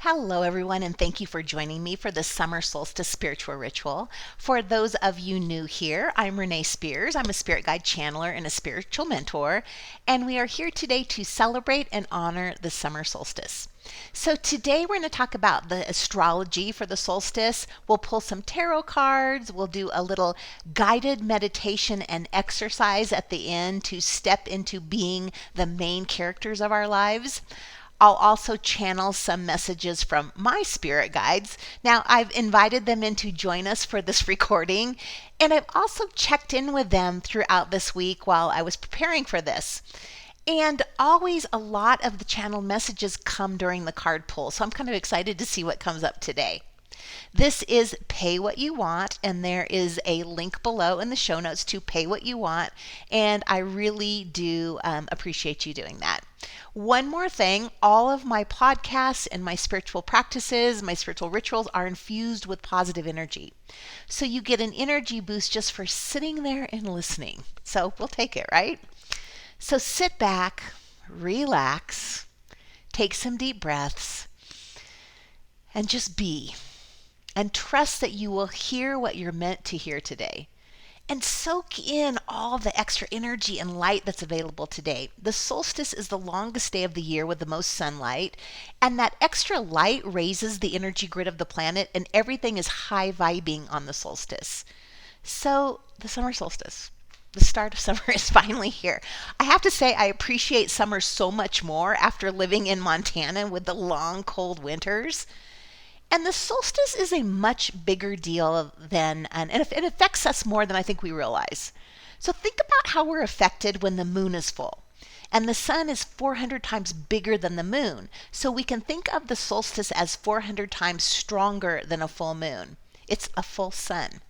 Hello, everyone, and thank you for joining me for the Summer Solstice Spiritual Ritual. For those of you new here, I'm Renee Spears. I'm a spirit guide channeler and a spiritual mentor, and we are here today to celebrate and honor the summer solstice. So today we're going to talk about the astrology for the solstice. We'll pull some tarot cards. We'll do a little guided meditation and exercise at the end to step into being the main characters of our lives. I'll also channel some messages from my spirit guides. Now, I've invited them in to join us for this recording, and I've also checked in with them throughout this week while I was preparing for this. And always a lot of the channeled messages come during the card pull, so I'm kind of excited to see what comes up today. This is Pay What You Want, and there is a link below in the show notes to pay what you want, and I really do appreciate you doing that. One more thing, all of my podcasts and my spiritual practices, my spiritual rituals are infused with positive energy. So you get an energy boost just for sitting there and listening. So we'll take it, right? So sit back, relax, take some deep breaths, and just be. And trust that you will hear what you're meant to hear today. And soak in all the extra energy and light that's available today. The solstice is the longest day of the year with the most sunlight, and that extra light raises the energy grid of the planet, and everything is high vibing on the solstice. So the summer solstice, the start of summer is finally here. I have to say I appreciate summer so much more after living in Montana with the long, cold winters. And the solstice is a much bigger deal than, and it affects us more than I think we realize. So think about how we're affected when the moon is full. And the sun is 400 times bigger than the moon. So we can think of the solstice as 400 times stronger than a full moon. It's a full sun.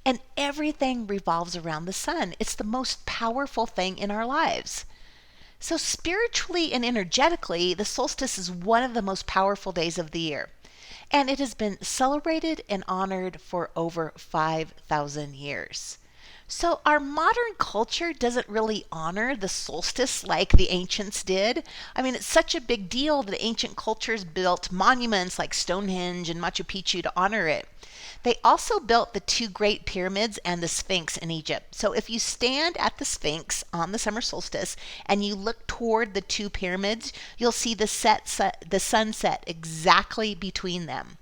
And everything revolves around the sun. It's the most powerful thing in our lives. So spiritually and energetically, the solstice is one of the most powerful days of the year. And it has been celebrated and honored for over 5,000 years. So our modern culture doesn't really honor the solstice like the ancients did. I mean, it's such a big deal that ancient cultures built monuments like Stonehenge and Machu Picchu to honor it. They also built the two great pyramids and the Sphinx in Egypt. So if you stand at the Sphinx on the summer solstice and you look toward the two pyramids, you'll see the sunset exactly between them.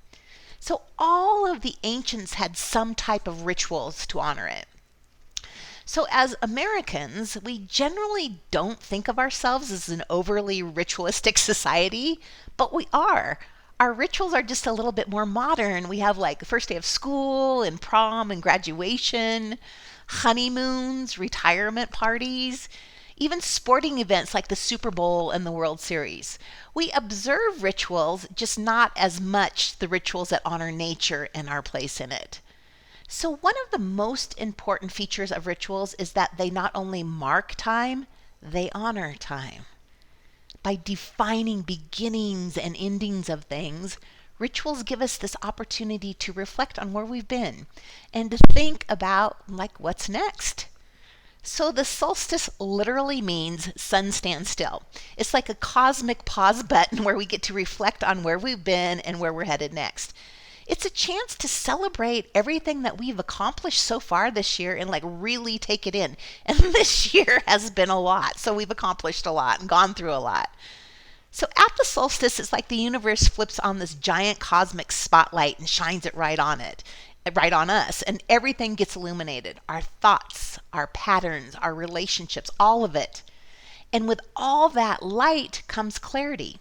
So all of the ancients had some type of rituals to honor it. So as Americans, we generally don't think of ourselves as an overly ritualistic society, but we are. Our rituals are just a little bit more modern. We have like the first day of school and prom and graduation, honeymoons, retirement parties, even sporting events like the Super Bowl and the World Series. We observe rituals, just not as much the rituals that honor nature and our place in it. So one of the most important features of rituals is that they not only mark time, they honor time. By defining beginnings and endings of things, rituals give us this opportunity to reflect on where we've been and to think about what's next. So the solstice literally means sun stands still. It's like a cosmic pause button where we get to reflect on where we've been and where we're headed next. It's a chance to celebrate everything that we've accomplished so far this year and really take it in. And this year has been a lot. So we've accomplished a lot and gone through a lot. So at the solstice, it's like the universe flips on this giant cosmic spotlight and shines it right on us, and everything gets illuminated. Our thoughts, our patterns, our relationships, all of it. And with all that light comes clarity.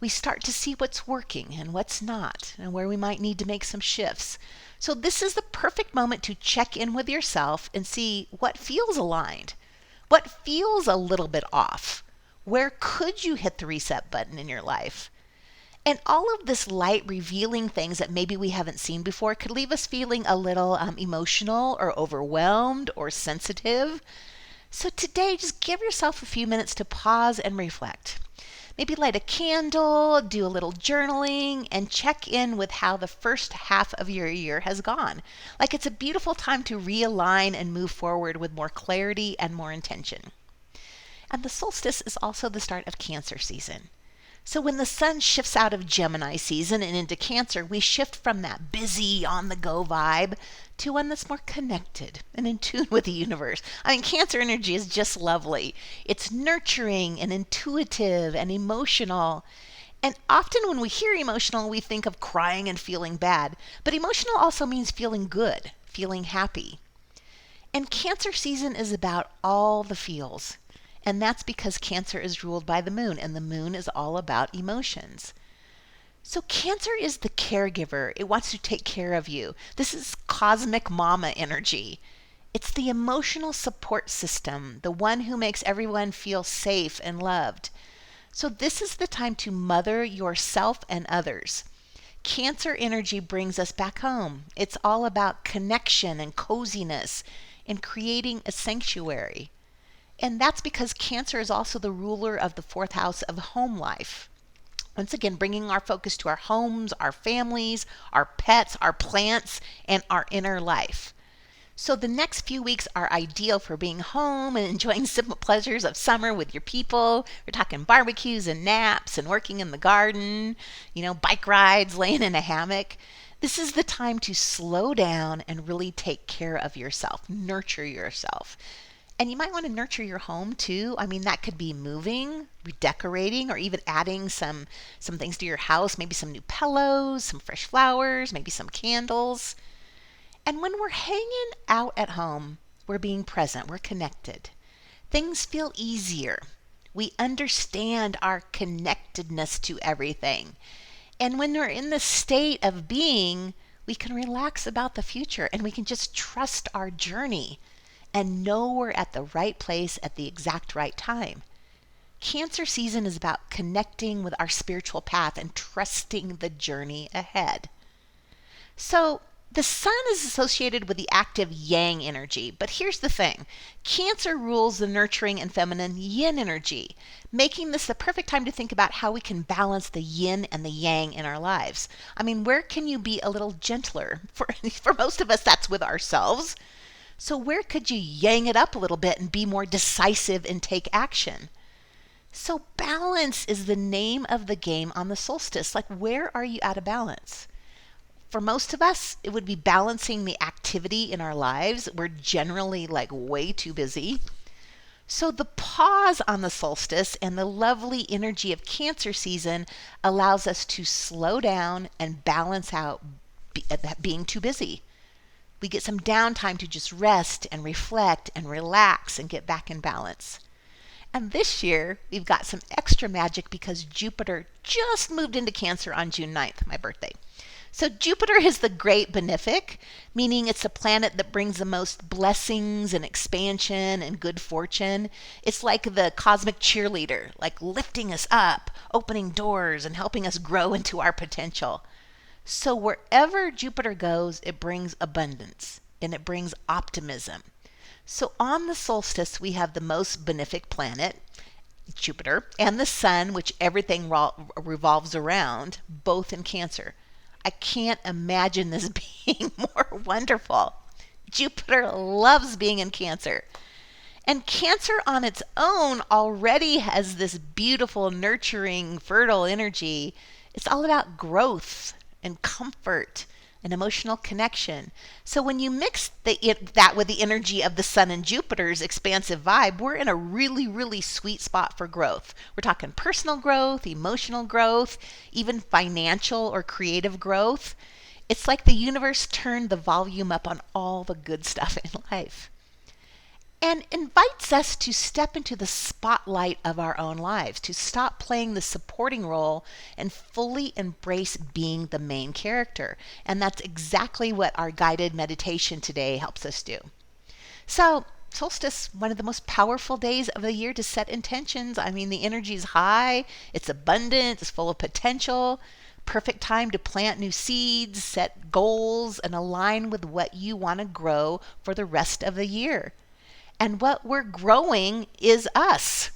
We start to see what's working and what's not, and where we might need to make some shifts. So this is the perfect moment to check in with yourself and see what feels aligned, what feels a little bit off. Where could you hit the reset button in your life? And all of this light revealing things that maybe we haven't seen before could leave us feeling a little emotional or overwhelmed or sensitive. So today, just give yourself a few minutes to pause and reflect. Maybe light a candle, do a little journaling, and check in with how the first half of your year has gone. It's a beautiful time to realign and move forward with more clarity and more intention. And the solstice is also the start of Cancer season. So when the sun shifts out of Gemini season and into Cancer, we shift from that busy, on-the-go vibe to one that's more connected and in tune with the universe. I mean, Cancer energy is just lovely. It's nurturing and intuitive and emotional. And often when we hear emotional, we think of crying and feeling bad. But emotional also means feeling good, feeling happy. And Cancer season is about all the feels. And that's because Cancer is ruled by the moon, and the moon is all about emotions. So Cancer is the caregiver. It wants to take care of you. This is cosmic mama energy. It's the emotional support system, the one who makes everyone feel safe and loved. So this is the time to mother yourself and others. Cancer energy brings us back home. It's all about connection and coziness and creating a sanctuary. And that's because Cancer is also the ruler of the fourth house of home life. Once again, bringing our focus to our homes, our families, our pets, our plants, and our inner life. So the next few weeks are ideal for being home and enjoying simple pleasures of summer with your people. We're talking barbecues and naps and working in the garden, bike rides, laying in a hammock. This is the time to slow down and really take care of yourself, nurture yourself. And you might want to nurture your home too. I mean, that could be moving, redecorating, or even adding some things to your house, maybe some new pillows, some fresh flowers, maybe some candles. And when we're hanging out at home, we're being present, we're connected. Things feel easier. We understand our connectedness to everything. And when we're in the state of being, we can relax about the future and we can just trust our journey and know we're at the right place at the exact right time. Cancer season is about connecting with our spiritual path and trusting the journey ahead. So the sun is associated with the active yang energy, but here's the thing. Cancer rules the nurturing and feminine yin energy, making this the perfect time to think about how we can balance the yin and the yang in our lives. I mean, where can you be a little gentler? For most of us, that's with ourselves. So where could you yang it up a little bit and be more decisive and take action? So balance is the name of the game on the solstice. Like, where are you out of balance? For most of us, it would be balancing the activity in our lives. We're generally way too busy. So the pause on the solstice and the lovely energy of Cancer season allows us to slow down and balance out being too busy. We get some downtime to just rest and reflect and relax and get back in balance. And this year, we've got some extra magic because Jupiter just moved into Cancer on June 9th, my birthday. So Jupiter is the great benefic, meaning it's a planet that brings the most blessings and expansion and good fortune. It's like the cosmic cheerleader, like lifting us up, opening doors, and helping us grow into our potential. So wherever Jupiter goes, it brings abundance and it brings optimism. So on the solstice, we have the most benefic planet, Jupiter, and the sun, which everything revolves around, both in Cancer. I can't imagine this being more wonderful. Jupiter loves being in Cancer. And Cancer on its own already has this beautiful, nurturing, fertile energy. It's all about growth and comfort and emotional connection. So when you mix that with the energy of the sun and Jupiter's expansive vibe, we're in a really, really sweet spot for growth. We're talking personal growth, emotional growth, even financial or creative growth. It's like the universe turned the volume up on all the good stuff in life and invites us to step into the spotlight of our own lives, to stop playing the supporting role and fully embrace being the main character. And that's exactly what our guided meditation today helps us do. So, solstice, one of the most powerful days of the year to set intentions. I mean, the energy is high, it's abundant, it's full of potential. Perfect time to plant new seeds, set goals, and align with what you want to grow for the rest of the year. And what we're growing is us.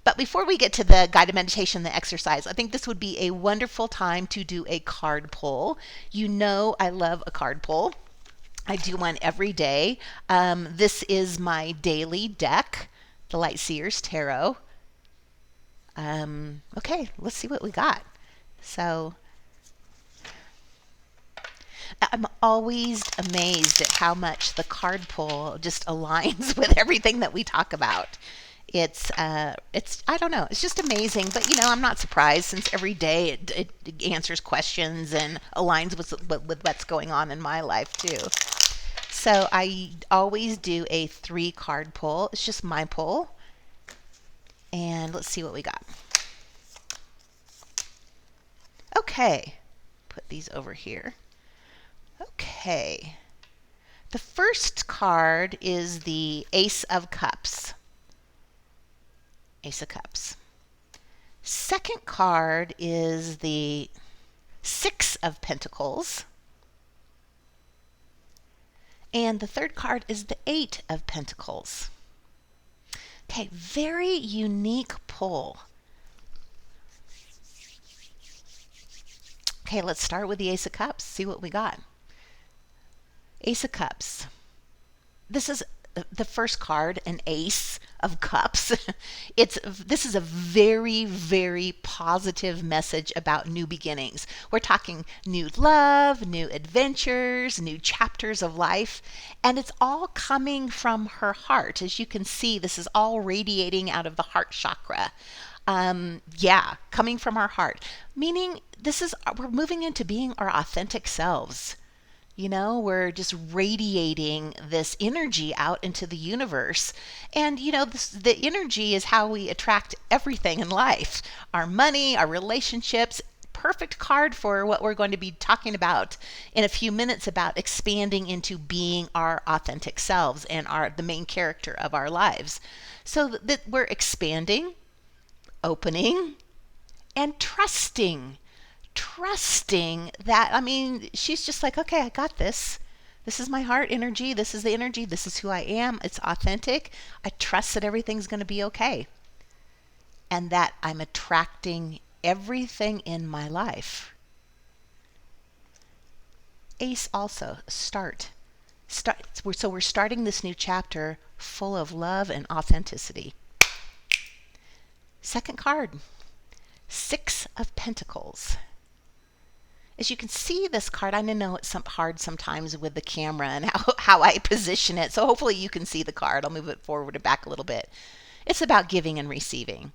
But before we get to the guided meditation, the exercise, I think this would be a wonderful time to do a card pull. You know I love a card pull. I do one every day. This is my daily deck, the Light Seers Tarot. Okay, let's see what we got. So I'm always amazed at how much the card pull just aligns with everything that we talk about. It's I don't know, it's just amazing. But I'm not surprised, since every day it answers questions and aligns with what's going on in my life too. So I always do a 3 card pull. It's just my pull, and let's see what we got. Okay, put these over here. Okay. The first card is the Ace of Cups. Ace of Cups. Second card is the 6 of Pentacles. And the third card is the 8 of Pentacles. Okay, very unique pull. Okay, let's start with the Ace of Cups, see what we got. Ace of Cups. This is the first card, an Ace of Cups. This is a very, very positive message about new beginnings. We're talking new love, new adventures, new chapters of life, and it's all coming from her heart. As you can see, this is all radiating out of the heart chakra. Coming from our heart, meaning we're moving into being our authentic selves. We're just radiating this energy out into the universe. And, the energy is how we attract everything in life, our money, our relationships. Perfect card for what we're going to be talking about in a few minutes, about expanding into being our authentic selves and the main character of our lives. So that we're expanding, opening, and trusting that, she's just like, okay, I got this. This is my heart energy. This is the energy. This is who I am. It's authentic. I trust that everything's going to be okay. And that I'm attracting everything in my life. Ace also, start. So we're starting this new chapter full of love and authenticity. Second card, 6 of Pentacles. As you can see, this card, I know it's hard sometimes with the camera and how I position it. So hopefully you can see the card. I'll move it forward and back a little bit. It's about giving and receiving.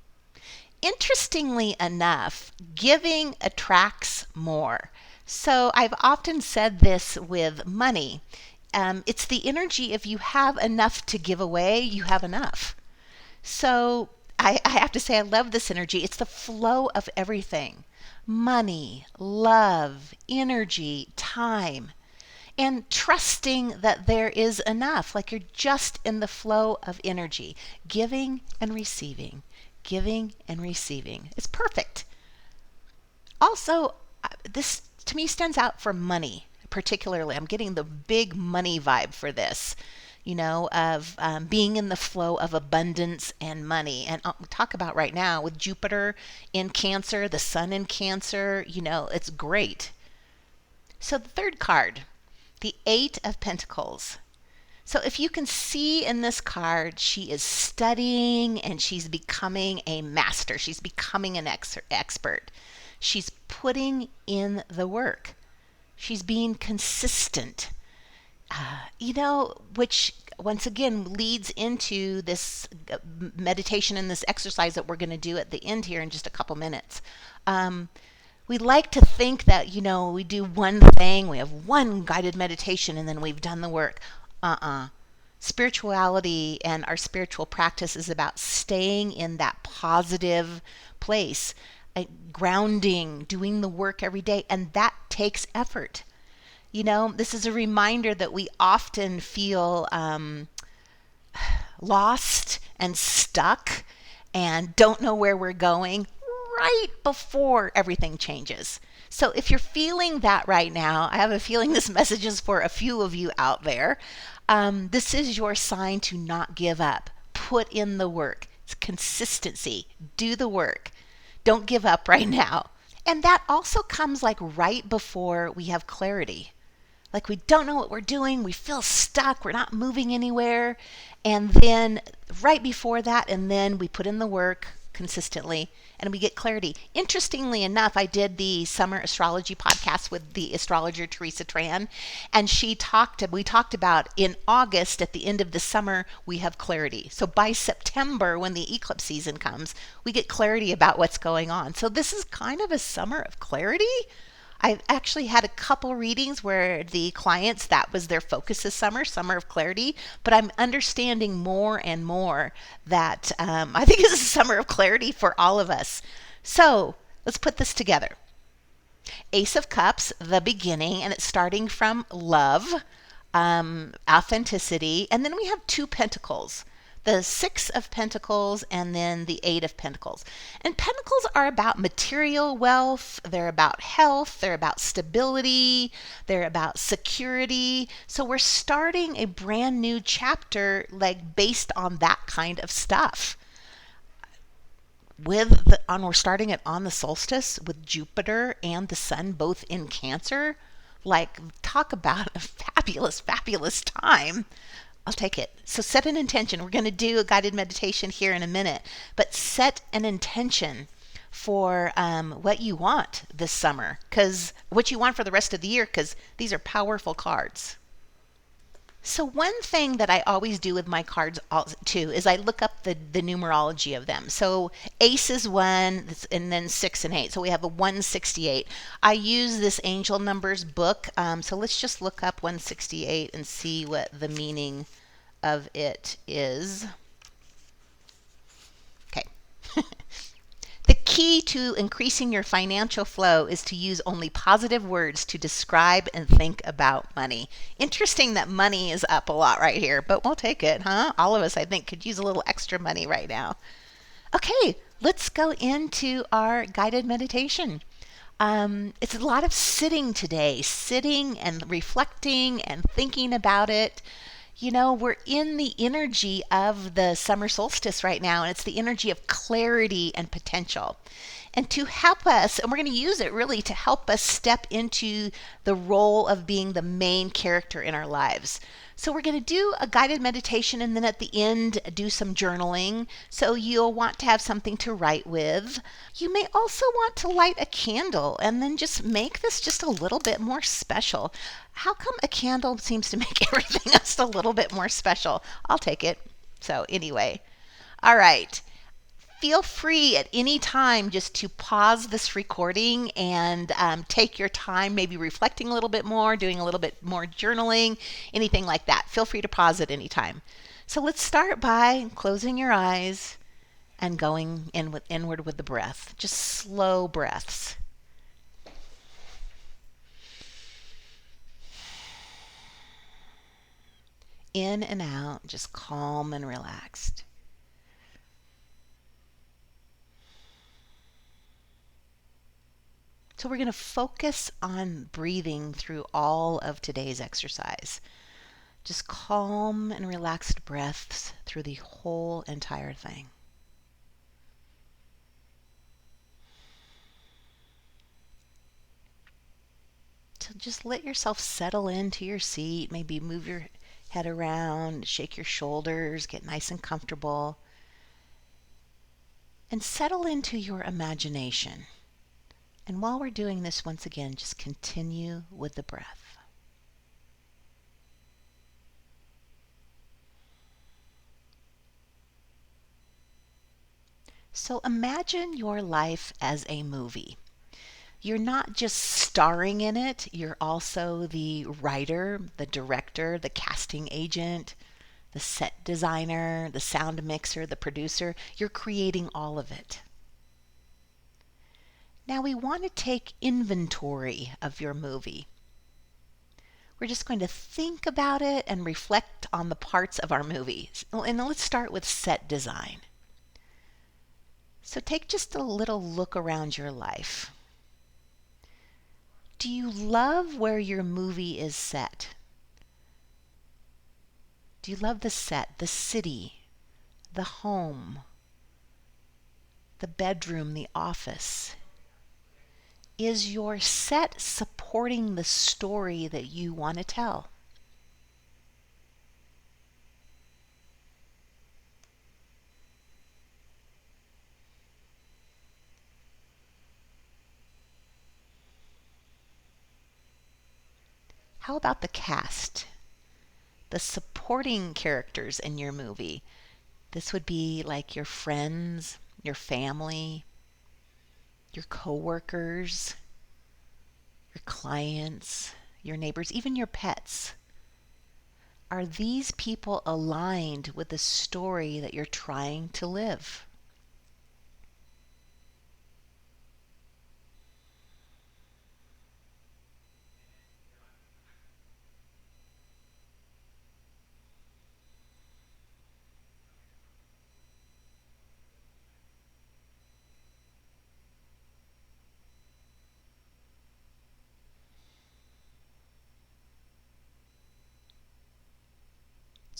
Interestingly enough, giving attracts more. So I've often said this with money. It's the energy, if you have enough to give away, you have enough. So I have to say, I love this energy. It's the flow of everything. Money, love, energy, time, and trusting that there is enough, like you're just in the flow of energy, giving and receiving, giving and receiving. It's perfect. Also, this to me stands out for money, particularly. I'm getting the big money vibe for this. Of being in the flow of abundance and money. And I'll talk about right now with Jupiter in Cancer, the Sun in Cancer, it's great. So the third card, the 8 of Pentacles. So if you can see in this card, she is studying and she's becoming a master. She's becoming an expert. She's putting in the work. She's being consistent. Which once again leads into this meditation and this exercise that we're going to do at the end here in just a couple minutes. We like to think that, we do one thing, we have one guided meditation, and then we've done the work. Spirituality and our spiritual practice is about staying in that positive place, grounding, doing the work every day, and that takes effort. This is a reminder that we often feel lost and stuck and don't know where we're going right before everything changes. So if you're feeling that right now, I have a feeling this message is for a few of you out there. This is your sign to not give up. Put in the work. It's consistency. Do the work. Don't give up right now. And that also comes like right before we have clarity. Like we don't know what we're doing, we feel stuck, we're not moving anywhere. And then right before that, and then we put in the work, consistently, and we get clarity. Interestingly enough, I did the summer astrology podcast with the astrologer Teresa Tran, and we talked about in August, at the end of the summer, we have clarity. So by September, when the eclipse season comes, we get clarity about what's going on. So this is kind of a summer of clarity. I actually had a couple readings where the clients, that was their focus this summer of clarity. But I'm understanding more and more that I think this is a summer of clarity for all of us. So let's put this together. Ace of Cups, the beginning, and it's starting from love, authenticity, and then we have two pentacles, the Six of Pentacles and then the Eight of Pentacles. And pentacles are about material wealth, they're about health, they're about stability, they're about security. So we're starting a brand new chapter like based on that kind of stuff. We're starting it on the solstice with Jupiter and the sun both in Cancer. Like, talk about a fabulous time. I'll take it. So set an intention. We're going to do a guided meditation here in a minute, but set an intention for what you want this summer, because what you want for the rest of the year, because these are powerful cards. So one thing that I always do with my cards too is I look up the numerology of them. So ace is 1 and then 6 and 8. So we have a 168. I use this angel numbers book. So let's just look up 168 and see what the meaning of it is. Okay. The key to increasing your financial flow is to use only positive words to describe and think about money. Interesting that money is up a lot right here, but we'll take it, huh? All of us, I think, could use a little extra money right now. Okay, let's go into our guided meditation. It's a lot of sitting today, sitting and reflecting and thinking about it. You know, we're in the energy of the summer solstice right now, and it's the energy of clarity and potential. And to help us, and we're going to use it really to help us step into the role of being the main character in our lives. So we're going to do a guided meditation and then at the end do some journaling. So you'll want to have something to write with. You may also want to light a candle and then just make this just a little bit more special. How come a candle seems to make everything just a little bit more special? I'll take it. So anyway, all right. Feel free at any time just to pause this recording and take your time, maybe reflecting a little bit more, doing a little bit more journaling, anything like that. Feel free to pause at any time. So let's start by closing your eyes and going inward with the breath. Just slow breaths. In and out, just calm and relaxed. So we're going to focus on breathing through all of today's exercise. Just calm and relaxed breaths through the whole entire thing. So just let yourself settle into your seat. Maybe move your head around, shake your shoulders, get nice and comfortable. And settle into your imagination. And while we're doing this, once again, just continue with the breath. So imagine your life as a movie. You're not just starring in it, you're also the writer, the director, the casting agent, the set designer, the sound mixer, the producer. You're creating all of it. Now we want to take inventory of your movie. We're just going to think about it and reflect on the parts of our movie. And let's start with set design. So take just a little look around your life. Do you love where your movie is set? Do you love the set, the city, the home, the bedroom, the office? Is your set supporting the story that you want to tell? How about the cast? The supporting characters in your movie. This would be like your friends, your family, your coworkers, your clients, your neighbors, even your pets. Are these people aligned with the story that you're trying to live?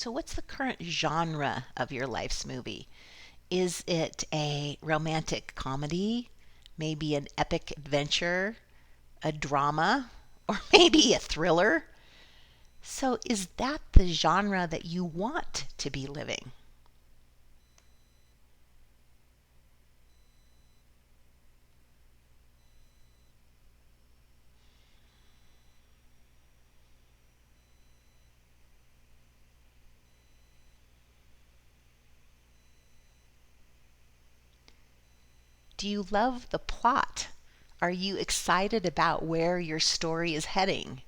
So, what's the current genre of your life's movie? Is it a romantic comedy, maybe an epic adventure, a drama, or maybe a thriller? So, is that the genre that you want to be living? Do you love the plot? Are you excited about where your story is heading?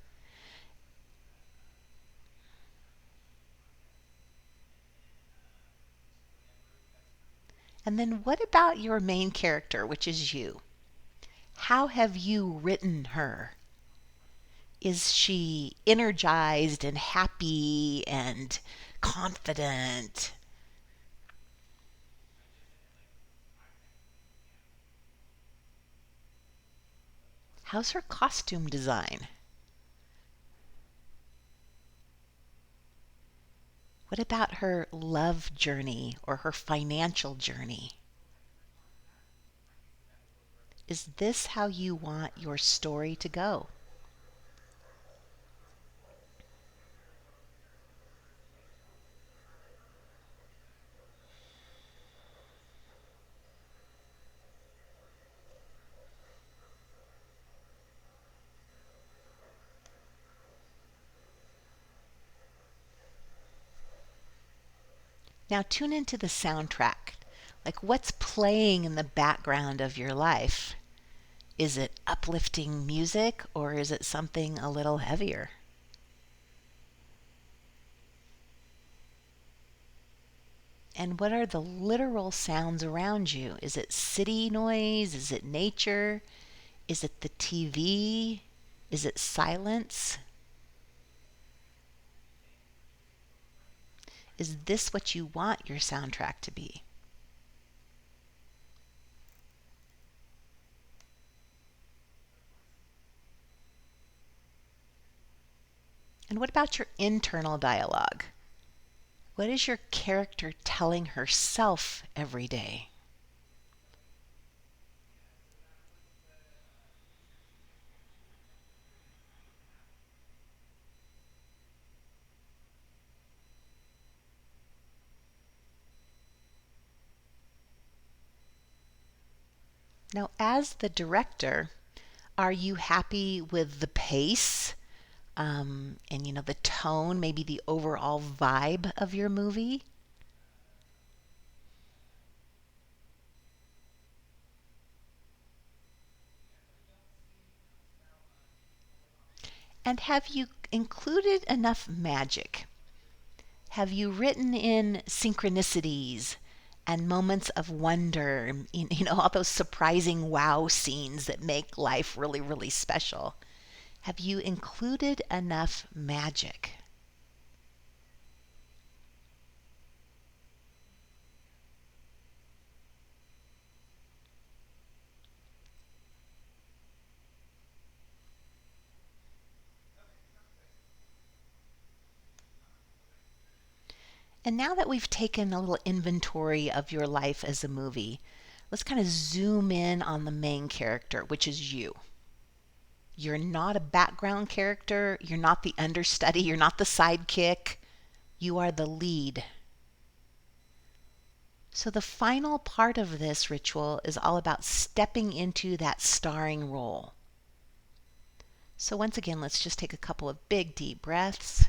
And then what about your main character, which is you? How have you written her? Is she energized and happy and confident? How's her costume design? What about her love journey or her financial journey? Is this how you want your story to go? Now tune into the soundtrack. Like what's playing in the background of your life? Is it uplifting music or is it something a little heavier? And what are the literal sounds around you? Is it city noise? Is it nature? Is it the TV? Is it silence? Is this what you want your soundtrack to be? And what about your internal dialogue? What is your character telling herself every day? Now, as the director, are you happy with the pace and the tone, maybe the overall vibe of your movie? And have you included enough magic? Have you written in synchronicities and moments of wonder, all those surprising wow scenes that make life really, really special? Have you included enough magic? And now that we've taken a little inventory of your life as a movie, let's kind of zoom in on the main character, which is you. You're not a background character, you're not the understudy, you're not the sidekick, you are the lead. So, the final part of this ritual is all about stepping into that starring role. So once again, let's just take a couple of big deep breaths.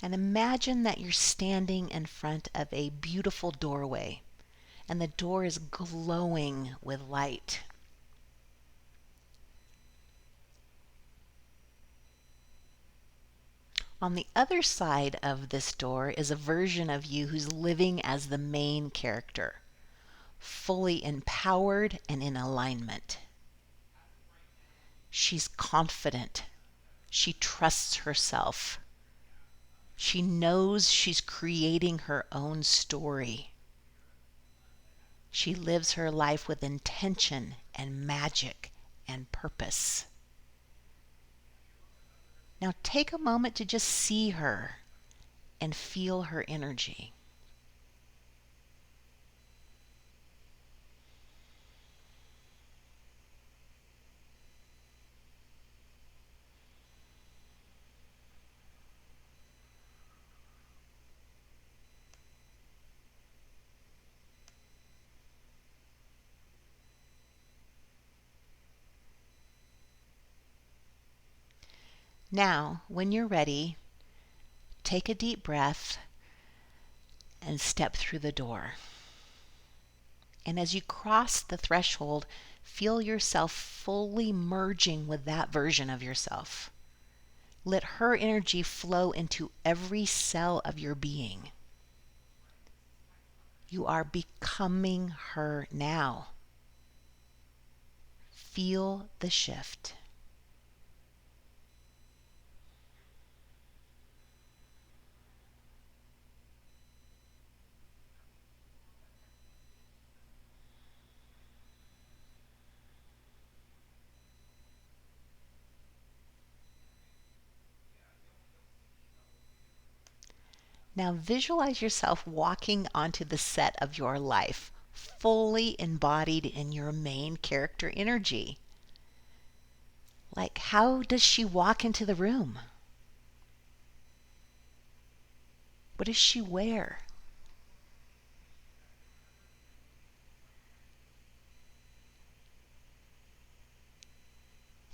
And imagine that you're standing in front of a beautiful doorway, and the door is glowing with light. On the other side of this door is a version of you who's living as the main character, fully empowered and in alignment. She's confident. She trusts herself. She knows she's creating her own story. She lives her life with intention and magic and purpose. Now take a moment to just see her and feel her energy. Now, when you're ready, take a deep breath and step through the door. And as you cross the threshold, feel yourself fully merging with that version of yourself. Let her energy flow into every cell of your being. You are becoming her now. Feel the shift. Now visualize yourself walking onto the set of your life, fully embodied in your main character energy. Like, how does she walk into the room? What does she wear?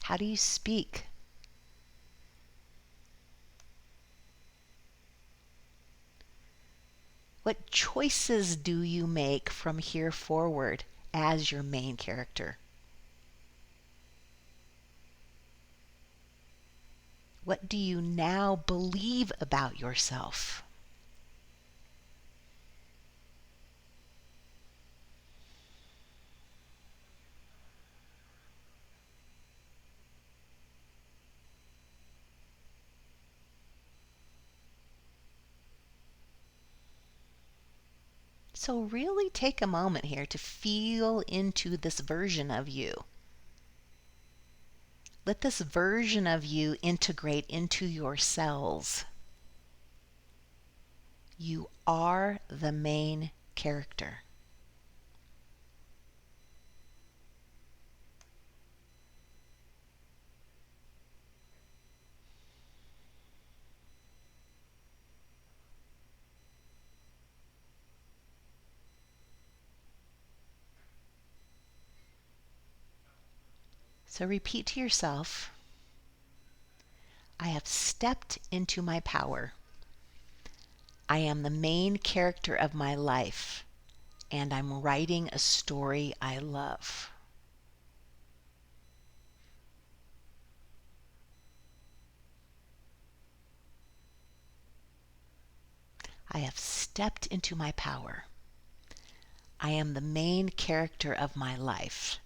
How do you speak? What choices do you make from here forward as your main character? What do you now believe about yourself? So really take a moment here to feel into this version of you. Let this version of you integrate into your cells. You are the main character. So repeat to yourself, I have stepped into my power. I am the main character of my life, and I'm writing a story I love. I have stepped into my power. I am the main character of my life,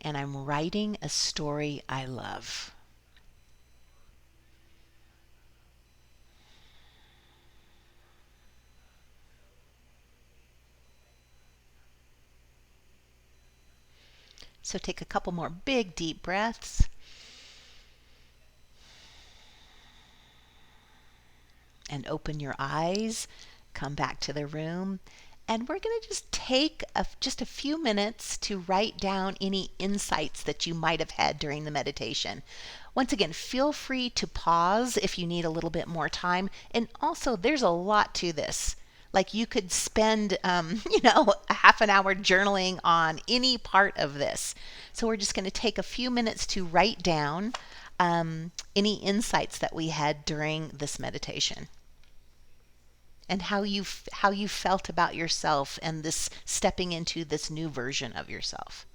and I'm writing a story I love. So take a couple more big deep breaths. And open your eyes, come back to the room, And we're going to just take just a few minutes to write down any insights that you might have had during the meditation. Once again, feel free to pause if you need a little bit more time. And also, there's a lot to this. Like you could spend, a half an hour journaling on any part of this. So we're just going to take a few minutes to write down any insights that we had during this meditation, and how you felt about yourself and this stepping into this new version of yourself.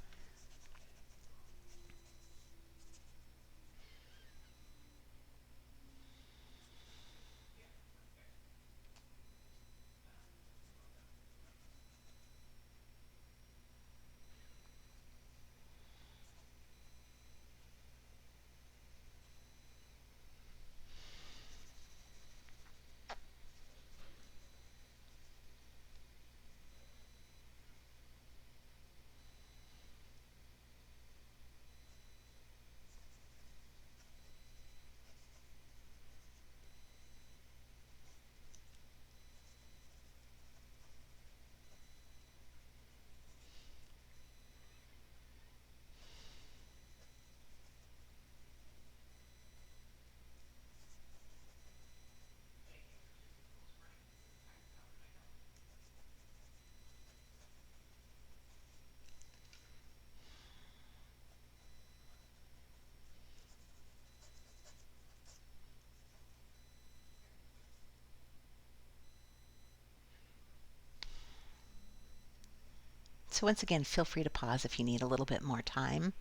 So once again, feel free to pause if you need a little bit more time.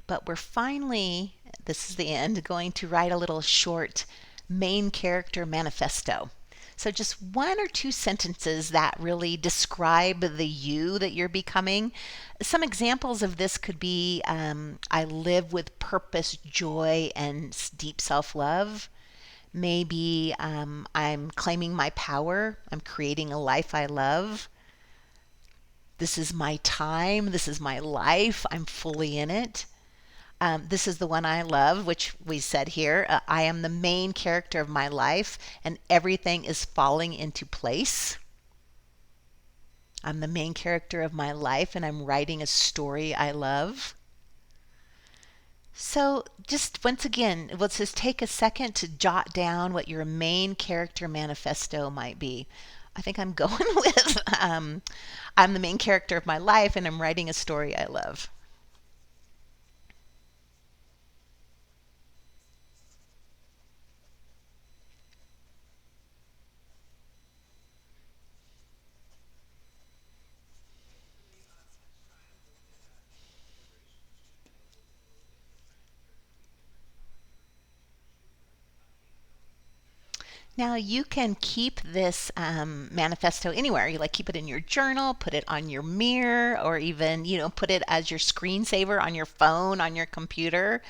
But we're finally, this is the end, going to write a little short main character manifesto. So just one or two sentences that really describe the you that you're becoming. Some examples of this could be, I live with purpose, joy, and deep self-love. Maybe I'm claiming my power. I'm creating a life I love. This is my time. This is my life. I'm fully in it. This is the one I love, which we said here. I am the main character of my life, and everything is falling into place. I'm the main character of my life, and I'm writing a story I love. So just once again, let's just take a second to jot down what your main character manifesto might be. I think I'm going with I'm the main character of my life, and I'm writing a story I love. Now you can keep this manifesto anywhere. You like keep it in your journal, put it on your mirror, or even put it as your screensaver on your phone, on your computer.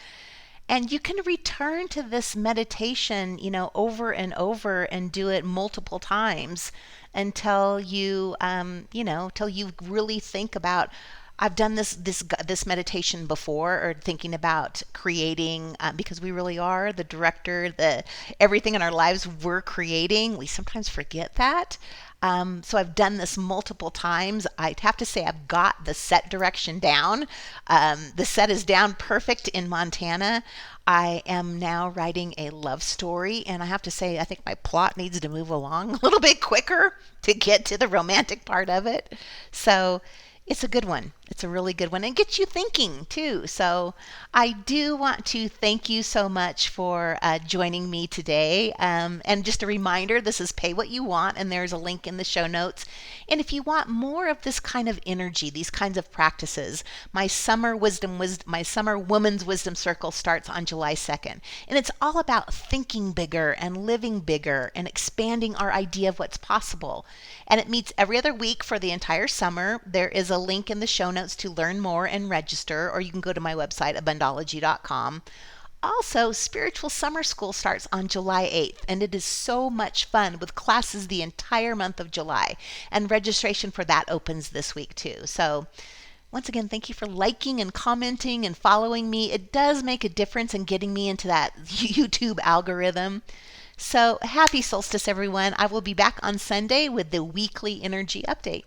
And you can return to this meditation, over and over and do it multiple times until till you really think about. I've done this meditation before, or thinking about creating, because we really are the director, the everything in our lives we're creating. We sometimes forget that. So I've done this multiple times. I'd have to say I've got the set direction down. The set is down perfect in Montana. I am now writing a love story, and I have to say I think my plot needs to move along a little bit quicker to get to the romantic part of it. So it's a good one. It's a really good one, and gets you thinking too. So I do want to thank you so much for joining me today. And just a reminder, this is Pay What You Want, and there's a link in the show notes. And if you want more of this kind of energy, these kinds of practices, my summer woman's wisdom circle starts on July 2nd. And it's all about thinking bigger and living bigger and expanding our idea of what's possible. And it meets every other week for the entire summer. There is a link in the show notes to learn more and register, or you can go to my website, Abundology.com. Also, Spiritual Summer School starts on July 8th, and it is so much fun with classes the entire month of July. And registration for that opens this week too. So once again, thank you for liking and commenting and following me. It does make a difference in getting me into that YouTube algorithm. So happy solstice, everyone. I will be back on Sunday with the weekly energy update.